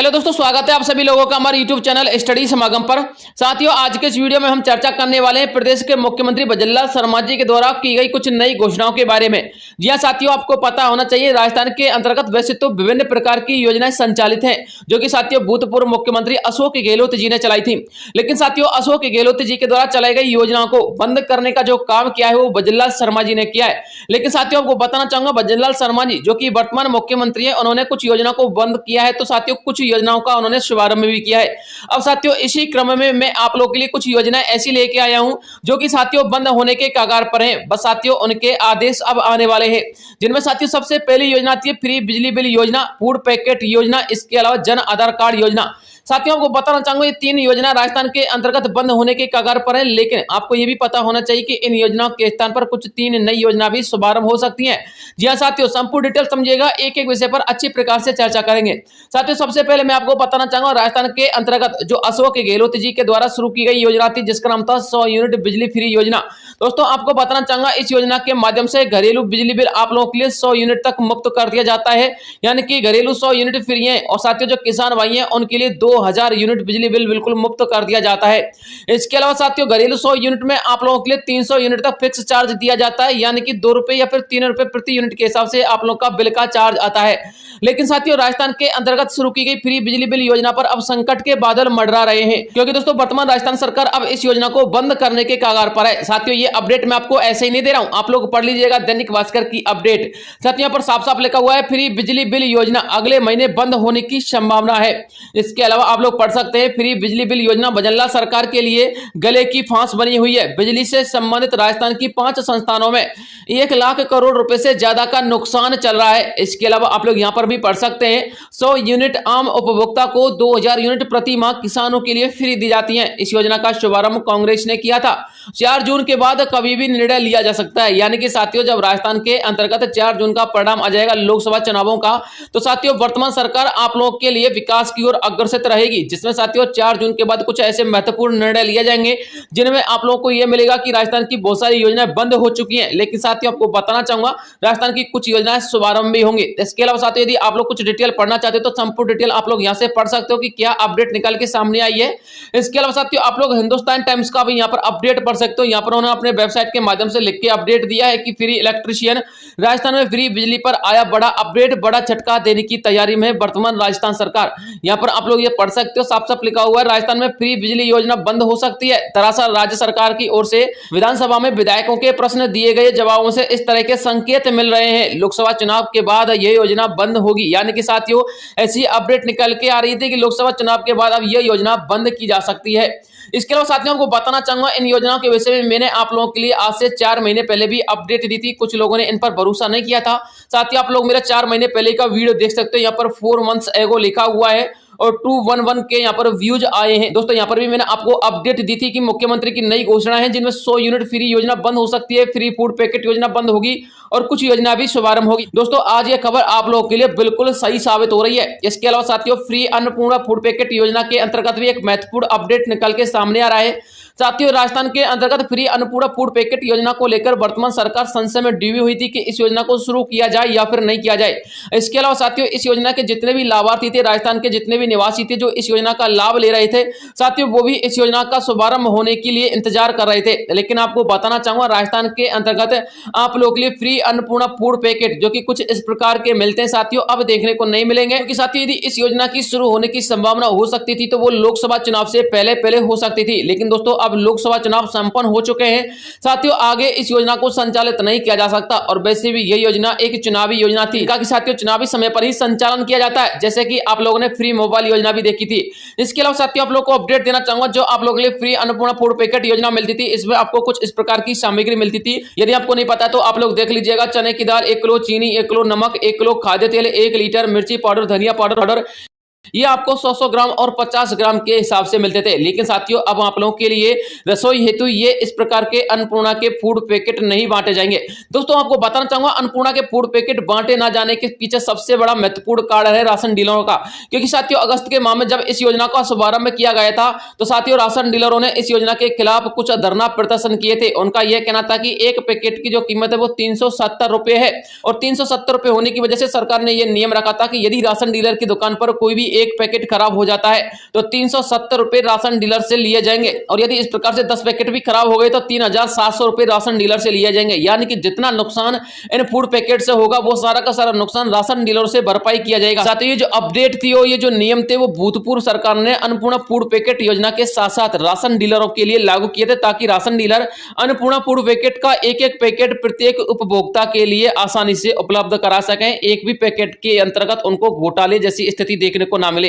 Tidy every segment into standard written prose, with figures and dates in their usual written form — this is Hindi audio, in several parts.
हेलो दोस्तों, स्वागत है आप सभी लोगों का हमारे YouTube चैनल स्टडी समागम पर। साथियों, आज के इस वीडियो में हम चर्चा करने वाले हैं प्रदेश के मुख्यमंत्री भजनलाल शर्मा जी के द्वारा की गई कुछ नई घोषणाओं के बारे में। जी हां साथियों, आपको पता होना चाहिए राजस्थान के अंतर्गत वैसे तो विभिन्न प्रकार की योजनाएं संचालित हैं, जो कि साथियों भूतपूर्व मुख्यमंत्री अशोक गहलोत जी ने चलाई थी। लेकिन साथियों, अशोक गहलोत जी के द्वारा चलाई गई योजनाओं को बंद करने का जो काम किया है वो भजनलाल शर्मा जी ने किया है। लेकिन साथियों, आपको बताना चाहूंगा भजनलाल शर्मा जी जो कि वर्तमान मुख्यमंत्री है, उन्होंने कुछ योजनाओं को बंद किया है, तो साथियों कुछ योजनाओं का उन्होंने शुभारंभ भी किया है। अब साथियों, इसी क्रम में मैं आप लोगों के लिए कुछ योजनाएं ऐसी लेके आया हूं जो कि साथियों बंद होने के कगार पर हैं। बस साथियों, उनके आदेश अब आने वाले हैं, जिनमें साथियों सबसे पहली योजना आती है फ्री बिजली बिल योजना, फूड पैकेट योजना, इसके अलावा जन आधार कार्ड योजना। साथियों, आपको बताना चाहूंगा ये तीन योजना राजस्थान के अंतर्गत बंद होने के कगार पर है। लेकिन आपको ये भी पता होना चाहिए कि इन योजनाओं के स्थान पर कुछ तीन नई योजना भी शुभारंभ हो सकती हैं। जी हां साथियों, संपूर्ण डिटेल समझिएगा, एक एक विषय पर अच्छी प्रकार से चर्चा करेंगे। साथियों, सबसे पहले मैं आपको बताना चाहूंगा राजस्थान के अंतर्गत जो अशोक गहलोत जी के द्वारा शुरू की गई योजना थी, जिसका नाम था 100 यूनिट बिजली फ्री योजना। दोस्तों, आपको बताना चाहूंगा इस योजना के माध्यम से घरेलू बिजली बिल आप लोगों के लिए 100 यूनिट तक मुक्त कर दिया जाता है, यानी कि घरेलू 100 यूनिट फ्री है। और साथियों, जो किसान भाई हैं उनके लिए 2000 यूनिट बिजली बिल बिल्कुल मुफ्त कर दिया जाता है। इसके अलावा साथियों, घरेलू 100 यूनिट में आप लोगों के लिए 300 यूनिट तक फिक्स चार्ज दिया जाता है, यानी कि 2 रुपए या फिर 3 रुपए प्रति यूनिट के हिसाब से आप लोगों का बिल का चार्ज आता है। लेकिन साथियों, राजस्थान के अंतर्गत शुरू की गई फ्री बिजली बिल योजना पर अब संकट के बादल मंडरा रहे हैं, क्योंकि दोस्तों वर्तमान राजस्थान सरकार अब इस योजना को बंद करने के कगार पर है। साथियों, ये अपडेट मैं आपको ऐसे ही नहीं दे रहा हूं, आप लोग पढ़ लीजिएगा दैनिक भास्कर की अपडेट। साथियों, यहाँ पर साफ साफ लिखा हुआ है फ्री बिजली बिल योजना अगले महीने बंद होने की संभावना है। इसके अलावा आप लोग पढ़ सकते हैं फ्री बिजली बिल योजना भजनलाल सरकार के लिए गले की फांस बनी हुई है। बिजली से संबंधित राजस्थान की 5 संस्थानों में 1 लाख करोड़ रुपए से ज्यादा का नुकसान चल रहा है। इसके अलावा आप लोग यहां पर भी पढ़ सकते हैं 100 यूनिट आम उपभोक्ता को 2000 यूनिट प्रति माह किसानों के लिए फ्री दी जाती है। इस योजना का शुभारंभ कांग्रेस ने किया था। 4 जून के बाद कभी भी निर्णय लिया जा सकता है, यानी कि साथियों जब राजस्थान के अंतर्गत 4 जून का परिणाम आ जाएगा लोकसभा चुनावों का, तो साथियों वर्तमान सरकार आप लोगों के लिए विकास की ओर अग्रसर रहेगी, जिसमें साथियों 4 जून के बाद कुछ ऐसे महत्वपूर्ण निर्णय लिए जाएंगे जिनमें आप लोगों को यह मिलेगा कि राजस्थान की बहुत सारी योजनाएं बंद हो चुकी हैं। लेकिन साथियों, आपको बताना चाहूंगा राजस्थान की कुछ योजनाएं शुभारंभ भी होंगी। इसके अलावा साथियों, यदि आप लोग कुछ डिटेल पढ़ना चाहते हो तो संपूर्ण डिटेल आप लोग यहां से पढ़ सकते हो कि क्या अपडेट निकल के सामने आई है। इसके अलावा साथियों, आप लोग हिंदुस्तान टाइम्स का भी यहां पर अपडेट पढ़ सकते हो। यहां पर उन्होंने अपने वेबसाइट के माध्यम से लिख के अपडेट दिया है कि फ्री इलेक्ट्रिशियन राजस्थान में फ्री बिजली पर आया बड़ा अपडेट, बड़ा झटका देने की तैयारी में वर्तमान राजस्थान सरकार। यहां पर आप लोग ये पढ़ सकते हो, साफ साफ लिखा हुआ है राजस्थान में फ्री बिजली योजना बंद हो सकती है। दरअसल राज्य सरकार की ओर से विधानसभा में विधायकों के प्रश्न दिए गए जवाबों से इस तरह के संकेत मिल रहे हैं लोकसभा चुनाव के बाद यह योजना बंद होगी। यानी कि साथियों ऐसी अपडेट निकल के आ रही थी कि लोकसभा चुनाव के बाद अब यह योजना बंद की जा सकती है। इसके अलावा साथियों, आपको बताना चाहूंगा इन योजनाओं के विषय में मैंने आप लोगों के लिए आज से 4 महीने पहले भी अपडेट दी थी। कुछ लोगों ने इन पर भरोसा नहीं किया था। साथियों, आप लोग मेरा 4 महीने पहले का वीडियो देख सकते हो, यहाँ पर 4 मंथ्स एगो लिखा हुआ है और 211 के यहाँ पर व्यूज आए हैं। दोस्तों, यहाँ पर भी मैंने आपको अपडेट दी थी कि मुख्यमंत्री की नई घोषणा है जिनमें 100 यूनिट फ्री योजना बंद हो सकती है, फ्री फूड पैकेट योजना बंद होगी और कुछ योजना भी शुभारंभ होगी। दोस्तों, आज ये खबर आप लोगों के लिए बिल्कुल सही साबित हो रही है। इसके अलावा साथियों, फ्री अन्नपूर्णा फूड पैकेट योजना के अंतर्गत भी एक महत्वपूर्ण अपडेट निकल के सामने आ रहा है। साथियों, राजस्थान के अंतर्गत फ्री अन्नपूर्णा फूड पैकेट योजना को लेकर वर्तमान सरकार संशय में डूबी हुई थी कि इस योजना को शुरू किया जाए या फिर नहीं किया जाए। इसके अलावा साथियों, इस योजना के जितने भी लाभार्थी थे, राजस्थान के जितने भी निवासी थे जो इस योजना का लाभ ले रहे थे, साथियों वो भी इस योजना का शुभारंभ होने के लिए इंतजार कर रहे थे। लेकिन आपको बताना चाहूंगा राजस्थान के अंतर्गत आप लोगों के लिए फ्री अन्नपूर्णा फूड पैकेट जो कि कुछ इस प्रकार के मिलते हैं, साथियों अब देखने को नहीं मिलेंगे। क्योंकि साथियों, यदि इस योजना की शुरू होने की संभावना हो सकती थी तो वो लोकसभा चुनाव से पहले हो सकती थी। लेकिन दोस्तों, अब लोकसभा चुनाव संपन्न हो चुके हैं। साथियों, आगे इस योजना को संचालित नहीं किया जा सकता और वैसे भी यह योजना एक चुनावी योजना थी, कि साथियों चुनावी समय पर ही संचालन किया जाता है, जैसे कि आप लोगों ने फ्री मोबाइल योजना भी देखी थी। इसके अलावा साथियों, आप लोगों को अपडेट देना चाहूंगा जो आप लोगों के लिए फ्री अन्नपूर्णा फूड पैकेट योजना मिलती थी, इसमें आपको कुछ इस प्रकार की सामग्री मिलती थी। यदि आपको नहीं पता तो आप लोग देख लीजिएगा, चने की दाल 1 किलो, चीनी 1 किलो, नमक 1 किलो, खाद्य तेल 1 लीटर, मिर्ची पाउडर, धनिया पाउडर ये आपको 100 ग्राम और 50 ग्राम के हिसाब से मिलते थे। लेकिन साथियों, अब आप लोगों के लिए रसोई हेतु ये इस प्रकार के अन्नपूर्णा के फूड पैकेट नहीं बांटे जाएंगे। दोस्तों, आपको बताना चाहूंगा अन्नपूर्णा के फूड पैकेट बांटे ना जाने के पीछे सबसे बड़ा महत्वपूर्ण कारण है राशन डीलरों का। क्योंकि साथियों, अगस्त के माह में जब इस योजना का शुभारंभ किया गया था तो साथियों राशन डीलरों ने इस योजना के खिलाफ कुछ धरना प्रदर्शन किए थे। उनका यह कहना था कि एक पैकेट की जो कीमत है वो 370 रुपए है और 370 रुपए होने की वजह से सरकार ने यह नियम रखा था कि यदि राशन डीलर की दुकान पर कोई भी एक पैकेट खराब हो जाता है तो 370 रुपए राशन डीलर से लिए जाएंगे, और यदि इस प्रकार से 10 पैकेट भी खराब हो गए तो 3700 रुपए राशन डीलर से लिए जाएंगे। यानी कि जितना नुकसान इन फूड पैकेट से होगा वो सारा का सारा नुकसान राशन डीलर से भरपाई किया जाएगा। साथ ही ये जो अपडेट थी और ये जो नियम थे वो भूतपूर्व सरकार ने अन्नपूर्णा फूड पैकेट योजना के साथ साथ राशन डीलरों के लिए लागू किए थे, ताकि ration dealer Annapurna food packet का एक एक पैकेट प्रत्येक उपभोक्ता के लिए आसानी से उपलब्ध करा सकें, एक भी पैकेट के अंतर्गत उनको घोटाले जैसी स्थिति देखने को ना मिले।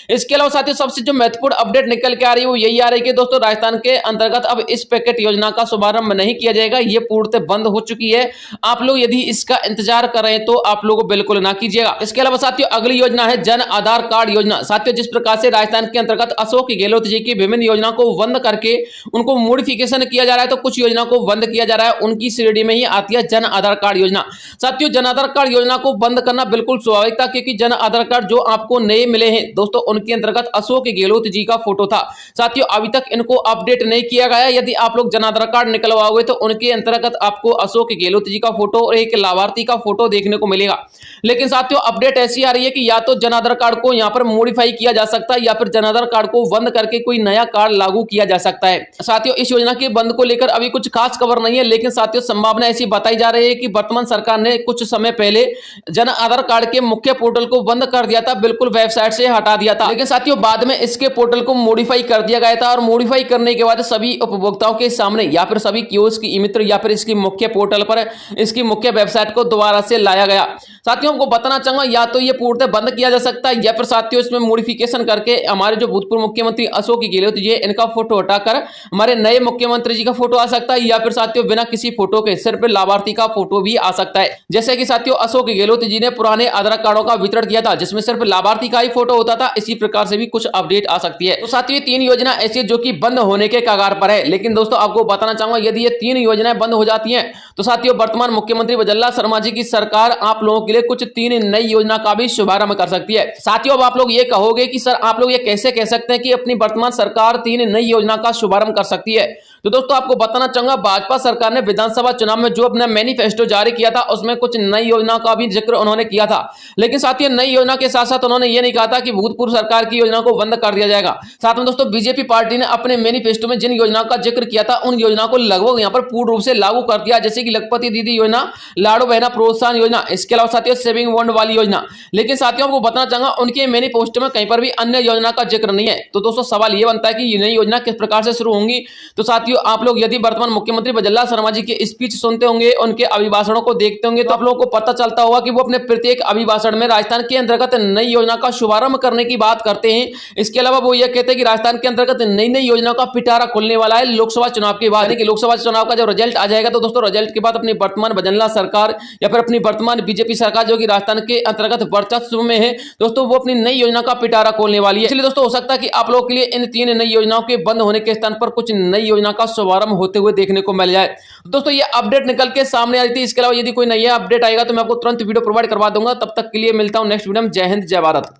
इसके अलावा साथियों सबसे जो महत्वपूर्ण अपडेट निकल के आ रही है वो यही आ रही है कि दोस्तों राजस्थान के अंतर्गत अब इस पैकेट योजना का शुभारंभ नहीं किया जाएगा, ये पूर्णतः बंद हो चुकी है। आप लोग यदि इसका इंतजार कर रहे हैं तो आप लोग बिल्कुल ना कीजिएगा। इसके अलावा साथियों अगली योजना है जन आधार कार्ड योजना। साथियों जिस प्रकार से राजस्थान के अंतर्गत अशोक गहलोत जी की विभिन्न योजना को बंद करके उनको मॉडिफिकेशन किया जा रहा है, तो कुछ योजना को बंद किया जा रहा है, उनकी श्रेणी में ही आती है जन आधार कार्ड योजना। साथियों जन आधार कार्ड योजना को बंद करना बिल्कुल स्वाभाविक था, क्योंकि जन आधार कार्ड जो आपको नए मिले हैं दोस्तों उनके अंतर्गत अशोक गहलोत जी का फोटो था। साथियों अभी तक इनको अपडेट नहीं किया गया। यदि आप लोग जन आधार कार्ड निकलवाओगे तो उनके अंतर्गत आपको अशोक गहलोत जी का फोटो और एक लाभार्थी का फोटो देखने को मिलेगा। लेकिन साथियों अपडेट ऐसी आ रही है कि या तो जन आधार कार्ड को यहां पर मॉडिफाई किया जा सकता है या फिर जन आधार कार्ड को बंद करके कोई नया कार्ड लागू किया जा सकता है। साथियों इस योजना के बंद को लेकर अभी कुछ खास खबर नहीं है, लेकिन साथियों संभावना ऐसी बताई जा रही है कि वर्तमान सरकार ने कुछ समय पहले जन आधार कार्ड के मुख्य पोर्टल को बंद कर दिया था, बिल्कुल वेबसाइट से हटा दिया था। लेकिन साथियों बाद में इसके पोर्टल को मॉडिफाई कर दिया गया था, और मॉडिफाई करने के बाद सभी उपभोक्ताओं के सामने या फिर सभी कियोस्क ई मित्र या फिर इसकी मुख्य पोर्टल पर इसकी मुख्य वेबसाइट को दोबारा से लाया गया। साथियों आपको बताना चाहूंगा या तो ये पूर्णतः बंद किया जा सकता है या फिर साथियों इसमें मॉडिफिकेशन करके हमारे जो भूतपूर्व मुख्यमंत्री अशोक गहलोत जी इनका फोटो हटाकर हमारे नए मुख्यमंत्री जी का फोटो आ सकता है, या फिर साथियों बिना किसी फोटो के सिर्फ लाभार्थी का फोटो भी आ सकता है। जैसे कि साथियों अशोक गहलोत जी ने पुराने आधार कार्डों का वितरण किया था जिसमें सिर्फ लाभार्थी का ही फोटो होता था, इसी प्रकार से भी कुछ अपडेट आ सकती है। तो साथियों तीन योजना ऐसी जो कि बंद होने के कगार पर है। लेकिन दोस्तों आपको बताना चाहूंगा यदि ये तीन योजनाएं बंद हो जाती हैं तो साथियों वर्तमान मुख्यमंत्री बजल्ला शर्मा जी की सरकार आप लोगों के लिए कुछ तीन नई योजना का भी शुभारंभ कर सकती है। साथियों अब आप लोग ये कहोगे कि सर आप लोग ये कैसे कह सकते हैं कि अपनी वर्तमान सरकार तीन नई योजना का शुभारंभ कर सकती है। तो दोस्तों आपको बताना चाहूंगा भाजपा सरकार ने विधानसभा चुनाव में जो अपना मैनिफेस्टो जारी किया था उसमें कुछ नई योजना का भी जिक्र उन्होंने किया था। लेकिन साथियों नई योजना के साथ साथ उन्होंने ये नहीं कहा था कि भूतपूर्व सरकार की योजना को बंद कर दिया जाएगा। साथ में दोस्तों बीजेपी पार्टी ने अपने मैनिफेस्टो में जिन योजनाओं का जिक्र किया था उन योजना को लगभग यहाँ पर पूर्ण रूप से लागू कर दिया, जैसे कि लखपति दीदी योजना, लाडो बहना प्रोत्साहन योजना, इसके अलावा साथियों सेविंग बॉन्ड वाली योजना। लेकिन साथियों को बताना चाहूंगा उनके मैनिफेस्टो में कहीं पर भी अन्य योजना का जिक्र नहीं है। तो दोस्तों सवाल ये बनता है कि ये नई योजना किस प्रकार से शुरू होंगी। तो साथियों आप लोग यदि वर्तमान मुख्यमंत्री बजल्ला शर्मा जी के स्पीच सुनते होंगे, उनके अभिभाषणों को देखते होंगे, तो आप लोगों को पता चलता होगा कि वो अपने प्रत्येक अभिभाषण में राजस्थान के अंतर्गत नई योजना का शुभारंभ करने की बात करते हैं। इसके अलावा वो ये कहते हैं कि राजस्थान के अंतर्गत नई नई योजनाओं का पिटारा खुलने वाला है लोकसभा चुनाव के बाद। लोकसभा चुनाव का जब रिजल्ट आ जाएगा तो दोस्तों रिजल्ट के बाद अपनी वर्तमान बजल्ला सरकार या फिर अपनी वर्तमान बीजेपी सरकार जो कि राजस्थान के अंतर्गत वर्चस्व में है दोस्तों, वो अपनी नई योजना का पिटारा खोलने वाली है। इसलिए दोस्तों हो सकता है कि आप लोगों के लिए इन तीन नई योजनाओं के बंद होने के स्थान पर कुछ नई योजना का शुभारंभ होते हुए देखने को मिल जाए। दोस्तों ये अपडेट निकल के सामने आई थी। इसके अलावा यदि कोई नया अपडेट आएगा तो मैं आपको तुरंत वीडियो प्रोवाइड करवा दूंगा। तब तक के लिए मिलता हूं नेक्स्ट वीडियो में। जय हिंद जय भारत।